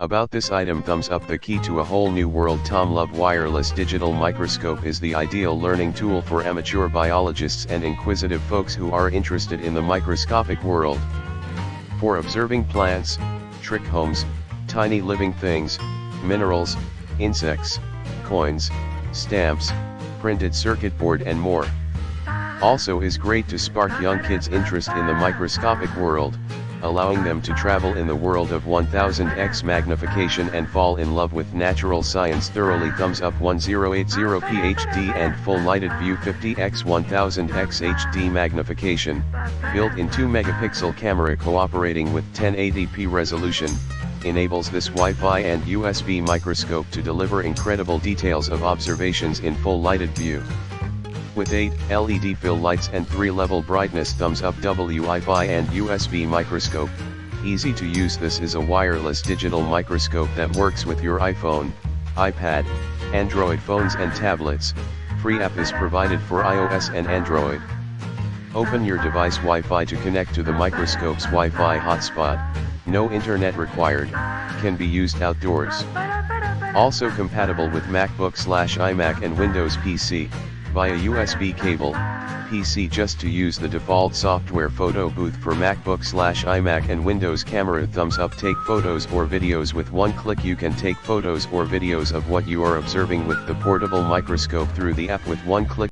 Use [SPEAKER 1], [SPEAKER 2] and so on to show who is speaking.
[SPEAKER 1] About this item, thumbs up. The key to a whole new world. TOMLOV wireless digital microscope is the ideal learning tool for amateur biologists and inquisitive folks who are interested in the microscopic world. For observing plants, trichomes, tiny living things, minerals, insects, coins, stamps, printed circuit board and more. Also is great to spark young kids' interest in the microscopic world, allowing them to travel in the world of 1000x magnification and fall in love with natural science thoroughly. Thumbs up. 1080p HD and full lighted view. 50x-1000x HD magnification, built-in 2 megapixel camera cooperating with 1080p resolution, enables this Wi-Fi and USB microscope to deliver incredible details of observations in full lighted view. With 8 LED fill lights and 3-level brightness. Thumbs up. Wi-Fi and USB microscope, easy to use. This is a wireless digital microscope that works with your iPhone, iPad, Android phones and tablets. Free app is provided for iOS and Android. Open your device Wi-Fi to connect to the microscope's Wi-Fi hotspot. No internet required, can be used outdoors. Also compatible with MacBook/iMac and Windows PC. Via USB cable, PC. Just to use the default software photo booth for MacBook/iMac and Windows. Camera. Thumbs up. Take photos or videos with one click. You can take photos or videos of what you are observing with the portable microscope through the app with one click.